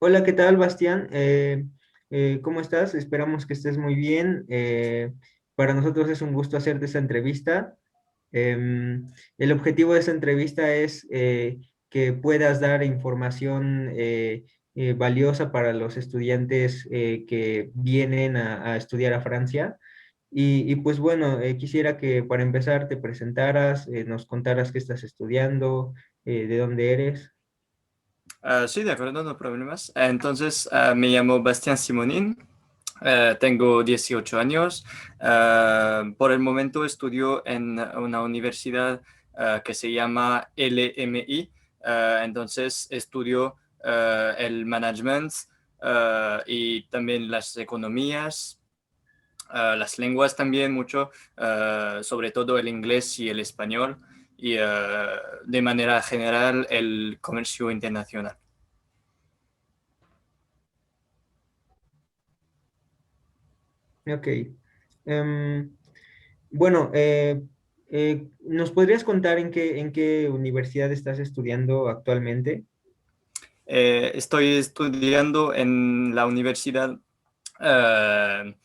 Hola, ¿qué tal, Bastián? ¿Cómo estás? Esperamos que estés muy bien. Para nosotros es un gusto hacerte esta entrevista. El objetivo de esta entrevista es que puedas dar información valiosa para los estudiantes que vienen a estudiar a Francia. Pues bueno, quisiera que para empezar te presentaras, nos contaras qué estás estudiando, de dónde eres. Sí, de acuerdo, no problemas. Entonces, me llamo Bastián Simonín, tengo 18 años. Por el momento estudio en una universidad que se llama LMI. Entonces, estudio el management y también las economías, las lenguas también mucho, sobre todo el inglés y el español, y de manera general el comercio internacional. Ok. Em, bueno, ¿nos podrías contar en qué universidad estás estudiando actualmente? Estoy estudiando en la universidad, eh,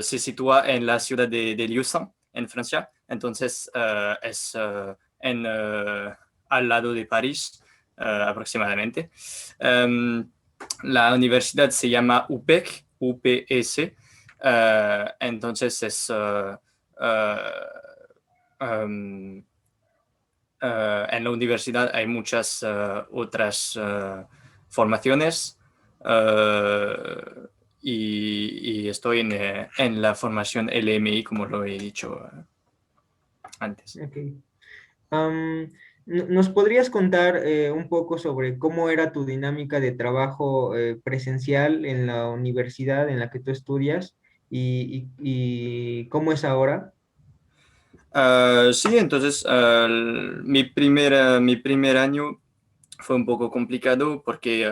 se sitúa en la ciudad de Lausanne, en Francia. Entonces, es al lado de París, aproximadamente. La universidad se llama UPEC, UPS. Entonces, es uh, um, en la universidad hay muchas otras formaciones, uh, y estoy en la formación LMI, como lo he dicho antes. Ok. Am, ¿Nos podrías contar un poco sobre cómo era tu dinámica de trabajo presencial en la universidad en la que tú estudias y cómo es ahora? Sí, entonces mi primer año fue un poco complicado porque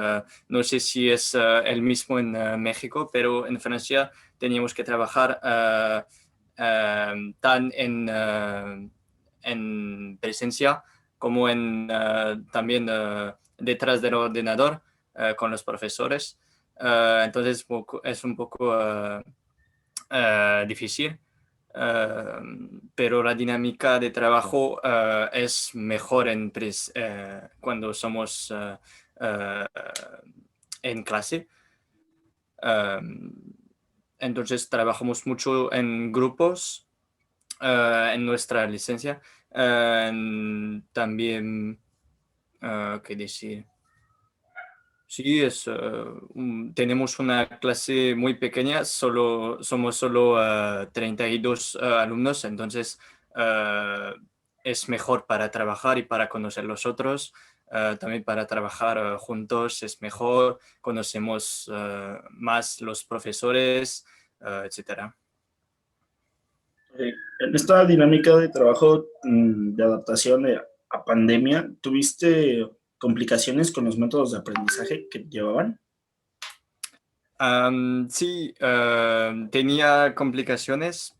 no sé si es el mismo en México, pero en Francia teníamos que trabajar tan en presencia como también detrás del ordenador con los profesores. Entonces es un poco difícil, eh, pero la dinámica de trabajo es mejor cuando somos eh, en clase. Eh, entonces trabajamos mucho en grupos en nuestra licencia. También, ¿qué decir? Sí, tenemos una clase muy pequeña, somos solo 32 alumnos, entonces eh, es mejor para trabajar y para conocer los otros. También para trabajar juntos es mejor, conocemos más los profesores, etcétera. En esta dinámica de trabajo, de adaptación a pandemia, ¿tuviste complicaciones con los métodos de aprendizaje que llevaban? Sí, tenía complicaciones,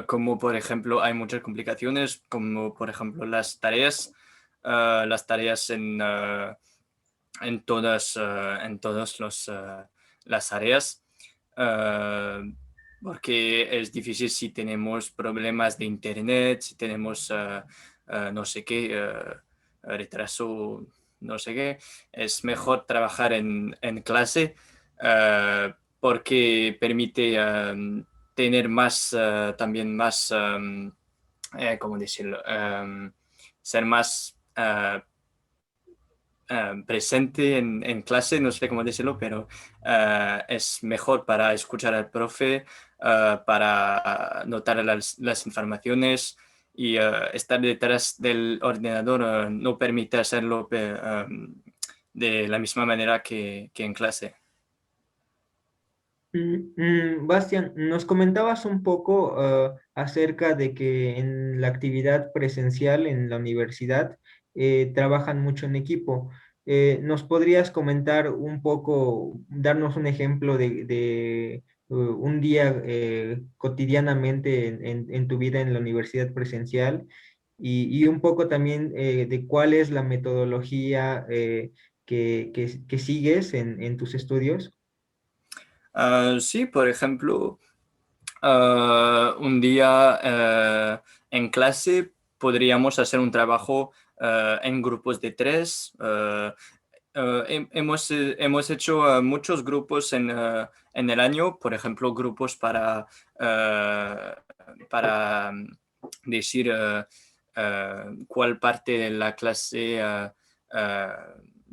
como por ejemplo, hay muchas complicaciones, como por ejemplo las tareas en todas las áreas, eh, porque es difícil si tenemos problemas de internet, si tenemos no sé qué, retraso, no sé qué, es mejor trabajar en clase, porque permite tener también más, ¿cómo decirlo? Ser más presente en clase, no sé cómo decirlo, pero es mejor para escuchar al profe, para notar las informaciones, y estar detrás del ordenador no permite hacerlo de la misma manera que en clase. Bastian, nos comentabas un poco acerca de que en la actividad presencial en la universidad trabajan mucho en equipo. ¿Nos podrías comentar un poco, darnos un ejemplo de un día cotidianamente en tu vida en la universidad presencial y un poco también de cuál es la metodología? que sigues en tus estudios? Sí, por ejemplo, un día en clase podríamos hacer un trabajo en grupos de tres. Hemos hecho muchos grupos en el año, por ejemplo, grupos para decir cuál parte de la clase eh,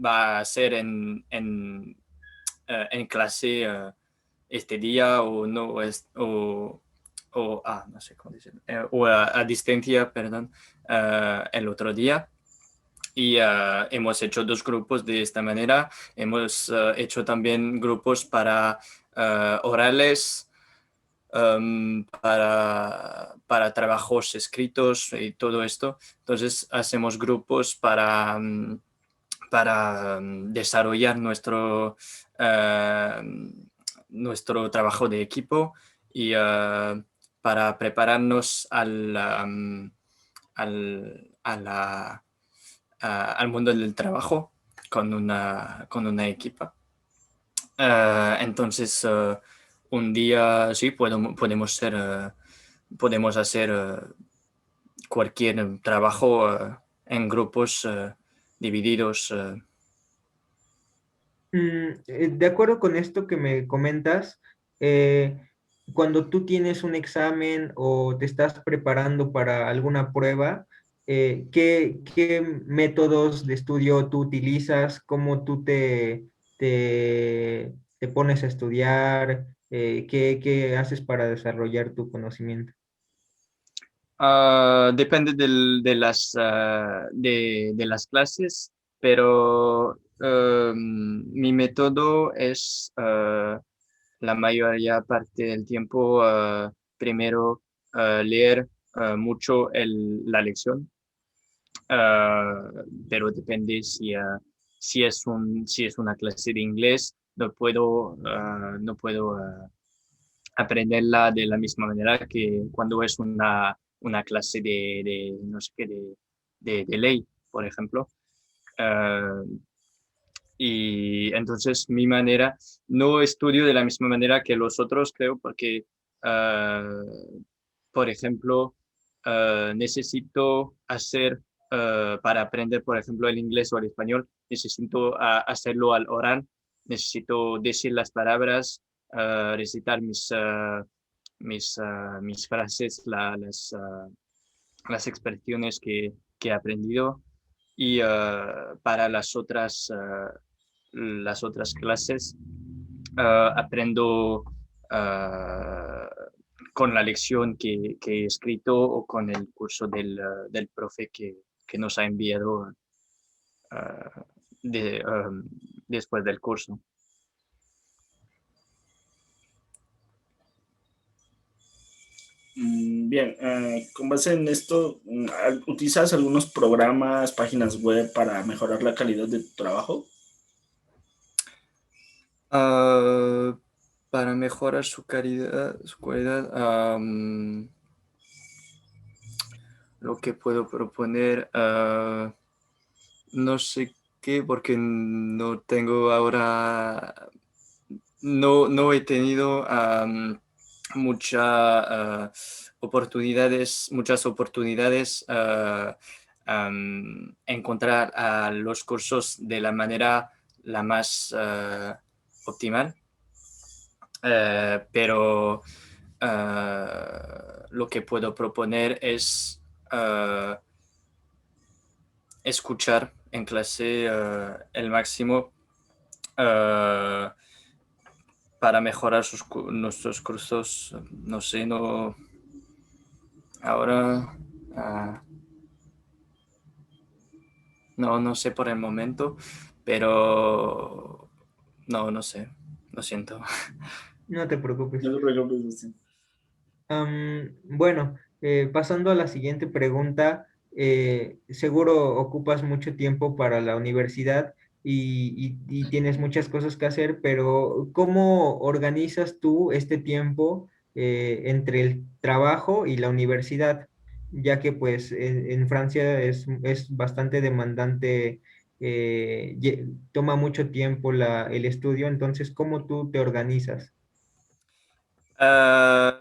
va a ser en clase este día o no, no sé cómo decir, o a distancia, perdón, el otro día. Y hemos hecho dos grupos de esta manera. Hemos hecho también grupos para orales, para trabajos escritos y todo esto. Entonces hacemos grupos para desarrollar nuestro trabajo de equipo y para prepararnos al, a la, al mundo del trabajo con una equipa. Entonces, un día sí podemos hacer cualquier trabajo en grupos divididos. De acuerdo con esto que me comentas, cuando tú tienes un examen o te estás preparando para alguna prueba, ¿qué métodos de estudio tú utilizas? ¿Cómo tú te pones a estudiar? ¿Qué haces para desarrollar tu conocimiento? Depende de las clases, pero mi método es la mayoría parte del tiempo primero leer mucho la lección, pero depende si es una clase de inglés, no puedo aprenderla de la misma manera que cuando es una clase no sé qué, de ley, por ejemplo. Ah, y entonces no estudio de la misma manera que los otros, creo, porque, ah, por ejemplo, necesito para aprender, por ejemplo, el inglés o el español, necesito hacerlo al oral, necesito decir las palabras, recitar mis frases, las expresiones que he aprendido y para las otras clases aprendo ah, con la lección que he escrito o con el curso del profe que nos ha enviado ah, de, um, después del curso. Bien, con base en esto, ¿utilizas algunos programas, páginas web para mejorar la calidad de tu trabajo? Ah, para mejorar su calidad, lo que puedo proponer, no sé qué, porque no tengo ahora, no he tenido muchas oportunidades encontrar los cursos de la manera la más optimal. Pero lo que puedo proponer es escuchar en clase el máximo eh, para mejorar nuestros cursos. No sé, no. Ahora no sé por el momento, pero no sé. Lo siento. No te preocupes. No te preocupes, sí. Bueno, pasando a la siguiente pregunta, seguro ocupas mucho tiempo para la universidad y tienes muchas cosas que hacer, pero ¿cómo organizas tú este tiempo entre el trabajo y la universidad? Ya que pues en Francia es bastante demandante toma mucho tiempo el estudio, entonces, ¿cómo tú te organizas? Ah,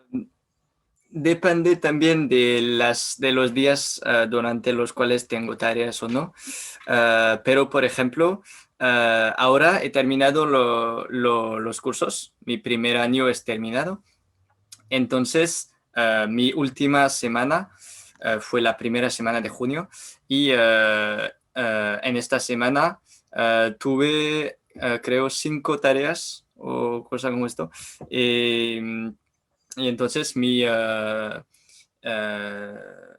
depende también de los días durante los cuales tengo tareas o no. Pero, por ejemplo, ahora he terminado los cursos. Mi primer año es terminado. Entonces, mi última semana fue la primera semana de junio y en esta semana tuve, creo, 5 tareas o cosas como esto. Y entonces eh,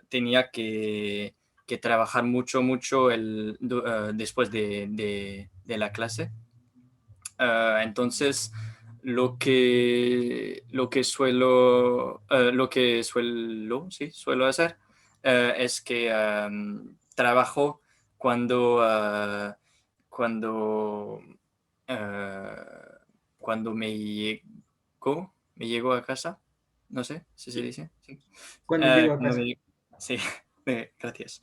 tenía que trabajar mucho, mucho después de la clase. Entonces, sí, suelo hacer es que trabajo cuando, cuando, eh, cuando me llego a casa. No sé si se Sí. dice. Sí. Cuando llego a Cuando casa. sí, gracias.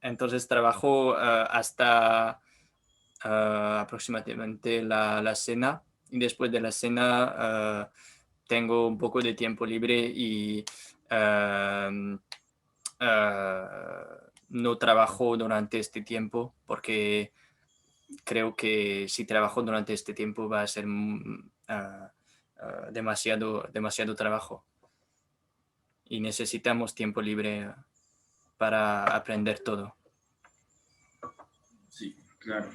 Entonces trabajo hasta aproximadamente la cena y después de la cena tengo un poco de tiempo libre y eh, no trabajo durante este tiempo porque creo que si trabajo durante este tiempo va a ser demasiado trabajo y necesitamos tiempo libre para aprender todo. Sí, claro.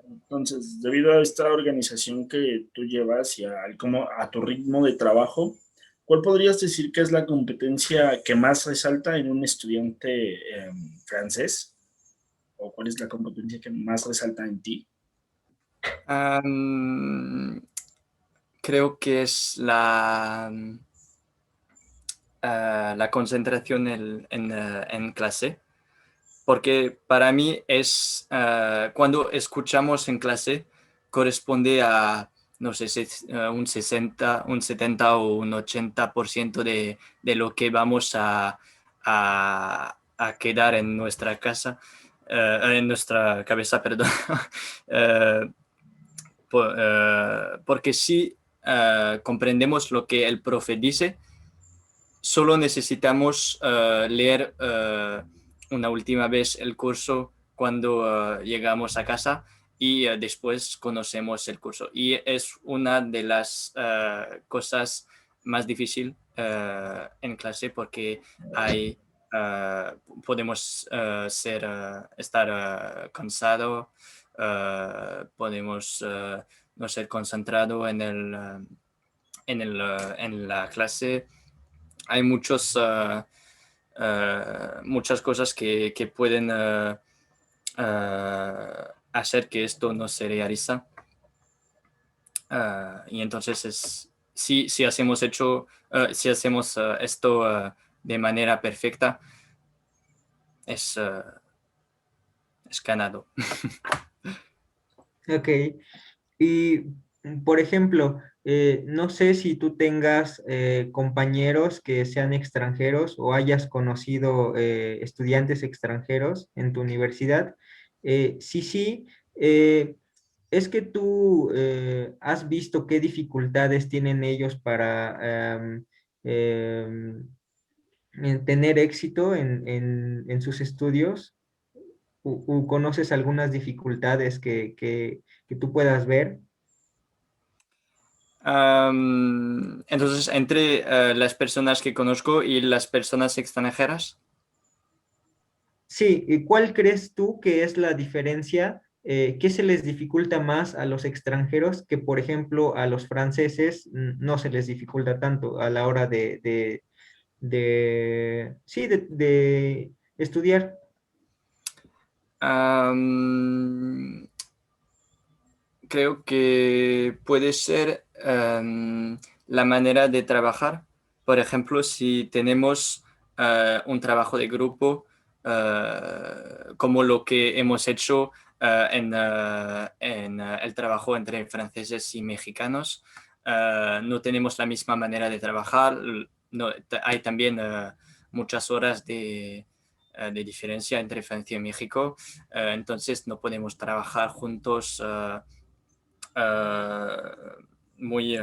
Entonces, debido a esta organización que tú llevas y a tu ritmo de trabajo, ¿cuál podrías decir que es la competencia que más resalta en un estudiante francés? ¿O cuál es la competencia que más resalta en ti? Um, Creo que es la concentración en clase, porque para mí es cuando escuchamos en clase corresponde a, no sé, un 60, un 70 o un 80% de lo que vamos a quedar en nuestra casa, en nuestra cabeza, perdón. Eh, Porque si comprendemos lo que el profe dice, solo necesitamos leer una última vez el curso cuando llegamos a casa y después conocemos el curso. Y es una de las cosas más difíciles en clase porque hay, eh, podemos estar cansados, podemos no ser concentrados en la clase. Hay muchas cosas que pueden hacer que esto no se realiza. Y entonces si hacemos esto de manera perfecta, es, uh, es ganado. Ok. Y, por ejemplo, no sé si tú tengas compañeros que sean extranjeros o hayas conocido estudiantes extranjeros en tu universidad. Sí, sí. ¿Es que tú has visto qué dificultades tienen ellos para tener éxito en sus estudios? ¿O conoces algunas dificultades que tú puedas ver? Entonces, entre las personas que conozco y las personas extranjeras. Sí, ¿y cuál crees tú que es la diferencia? ¿Qué se les dificulta más a los extranjeros que, por ejemplo, a los franceses no se les dificulta tanto a la hora sí, de estudiar? Am, Creo que puede ser la manera de trabajar. Por ejemplo, si tenemos un trabajo de grupo, como lo que hemos hecho en el trabajo entre franceses y mexicanos, no tenemos la misma manera de trabajar. No, hay también muchas horas de diferencia entre Francia y México. Entonces no podemos trabajar juntos muy...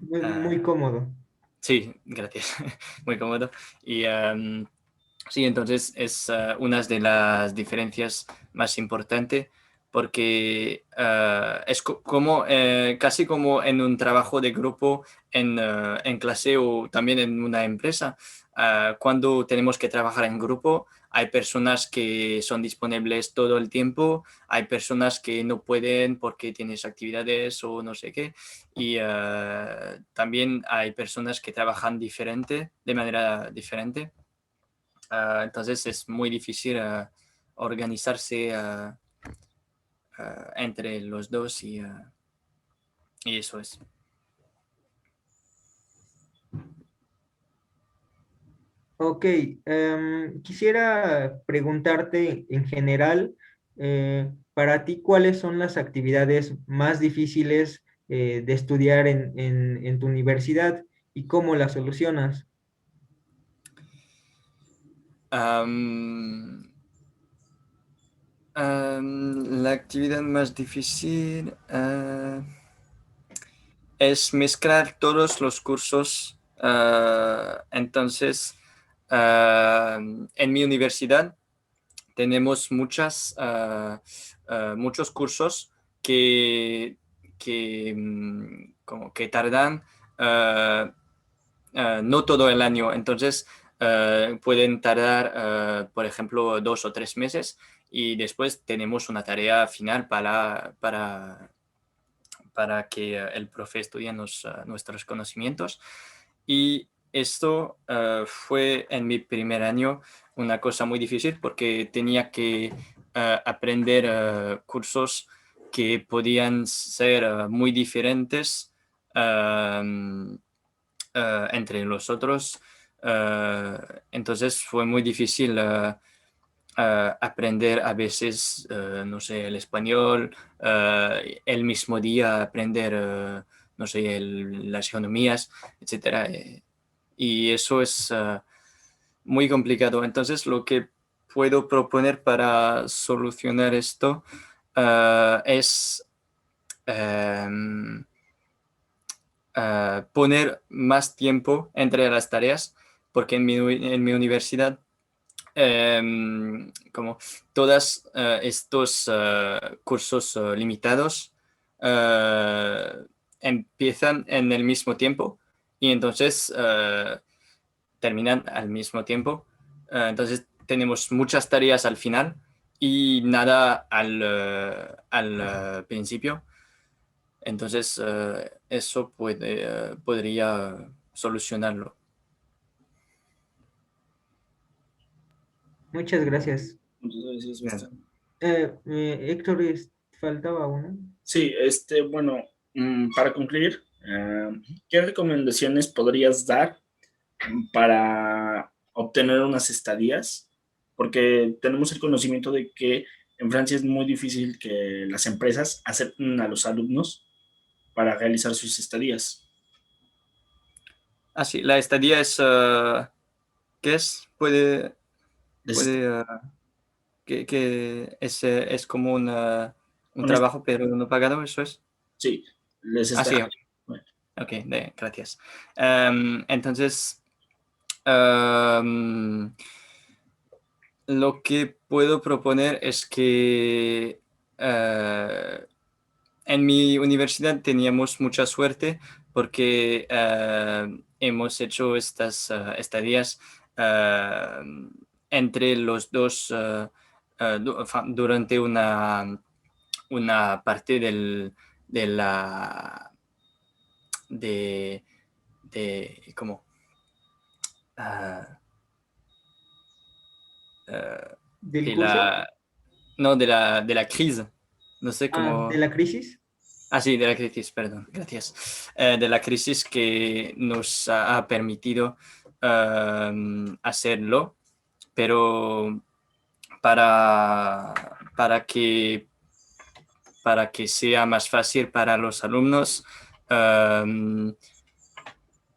Muy cómodo. sí, gracias. Muy cómodo. Y sí, entonces es una de las diferencias más importantes porque es como casi como en un trabajo de grupo en clase o también en una empresa. Cuando tenemos que trabajar en grupo, hay personas que son disponibles todo el tiempo, hay personas que no pueden porque tienes actividades o no sé qué, y también hay personas que trabajan diferente, de manera diferente. Entonces es muy difícil organizarse entre los dos y eso es. Ok, quisiera preguntarte en general, para ti, ¿cuáles son las actividades más difíciles de estudiar en tu universidad y cómo las solucionas? Um, la actividad más difícil es mezclar todos los cursos. Entonces, en mi universidad tenemos muchos cursos que, como que tardan no todo el año. Entonces, pueden tardar, por ejemplo, 2 o 3 meses y después tenemos una tarea final para que el profe estudie nuestros conocimientos. Y esto fue en mi primer año una cosa muy difícil porque tenía que aprender cursos que podían ser muy diferentes entre los otros. Entonces fue muy difícil aprender a veces, no sé, el español, el mismo día aprender, no sé, las economías, etcétera. Y eso es muy complicado. Entonces, lo que puedo proponer para solucionar esto es poner más tiempo entre las tareas, porque en mi universidad como todos estos cursos limitados eh, empiezan en el mismo tiempo y entonces terminan al mismo tiempo. Entonces tenemos muchas tareas al final y nada al principio. Entonces eso podría solucionarlo. Muchas gracias. Entonces es Bien. bastante. Héctor, faltaba uno. Sí, bueno, para concluir, ¿qué recomendaciones podrías dar para obtener unas estadías? Porque tenemos el conocimiento de que en Francia es muy difícil que las empresas acepten a los alumnos para realizar sus estadías. Ah, sí, la estadía es, ¿qué es? Les, Puede, que es como un honest- trabajo, pero no pagado, ¿eso es? sí, les Ah, está... sí, ok, bueno, ok, gracias. Entonces, em, lo que puedo proponer es que en mi universidad teníamos mucha suerte porque hemos hecho estas estadías eh, entre los dos durante una parte de la ¿cómo? Ah, eh, ¿Del de curso? la no de la crisis, no sé Ah, ¿de cómo. la crisis? Ah, sí, de la crisis, perdón, gracias. De la crisis que nos ha permitido hacerlo, pero para, para que, para que sea más fácil para los alumnos,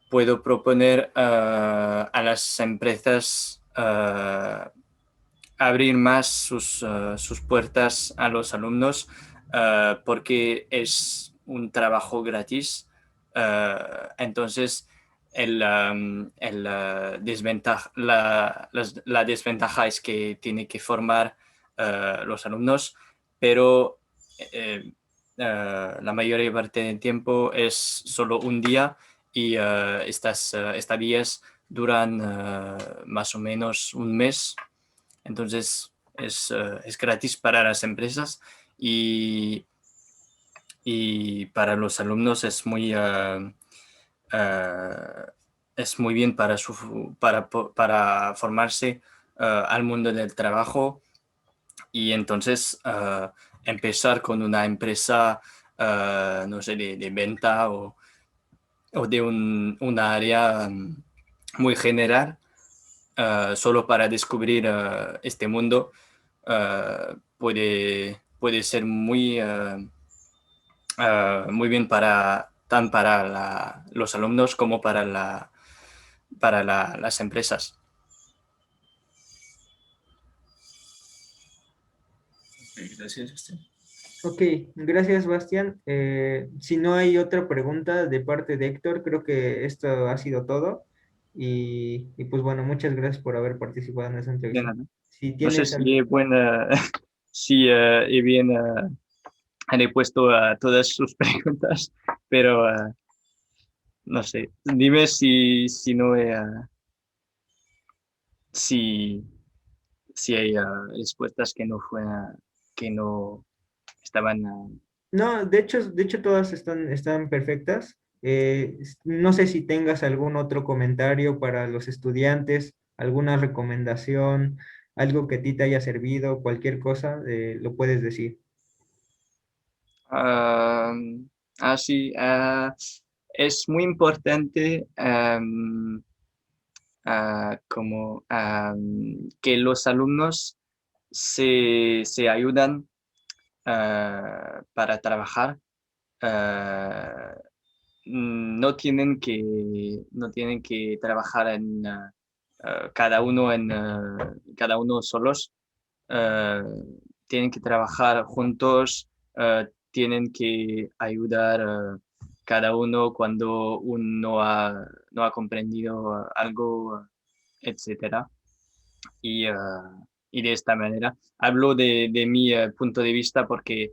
puedo proponer a las empresas abrir más sus puertas a los alumnos porque es un trabajo gratis. Entonces, la desventaja es que tiene que formar los alumnos, pero la mayor parte del tiempo es solo un día y estas estadías duran más o menos un mes. Entonces es gratis para las empresas y, y para los alumnos es muy bien para formarse al mundo del trabajo y entonces empezar con una empresa, no sé, de venta o de una área muy general, solo para descubrir este mundo, puede ser muy bien tan para los alumnos como para las empresas. Gracias, Bastián. Ok, gracias, Bastián. Si no hay otra pregunta de parte de Héctor, creo que esto ha sido todo. Y pues bueno, muchas gracias por haber participado en esta De entrevista. nada. Si No sé tienes si algo. es buena, si he bien he puesto todas sus preguntas, pero no sé. Dime si no si, si hay respuestas que no estaban. No, de hecho todas están perfectas. No sé si tengas algún otro comentario para los estudiantes, alguna recomendación, algo que a ti te haya servido, cualquier cosa, lo puedes decir. Ah, sí, es muy importante como que los alumnos se ayudan para trabajar. Ah, no tienen que trabajar cada uno solos. eh, Tienen que trabajar juntos, tienen que ayudar cada uno cuando uno no ha comprendido algo, etcétera. Y, eh, y de esta manera hablo de mi punto de vista porque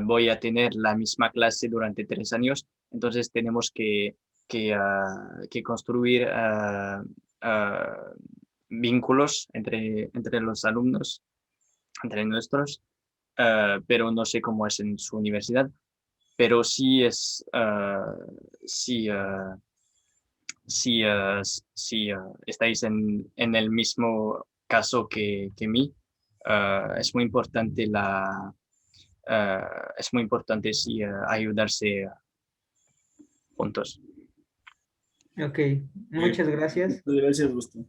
voy a tener la misma clase durante 3 años, entonces tenemos que construir ah, vínculos entre los alumnos, entre nuestros, pero no sé cómo es en su universidad, pero si estáis en el mismo caso que mí, es muy importante es muy importante sí, ayudarse juntos. Ok, muchas gracias. Muchas gracias, Bastián.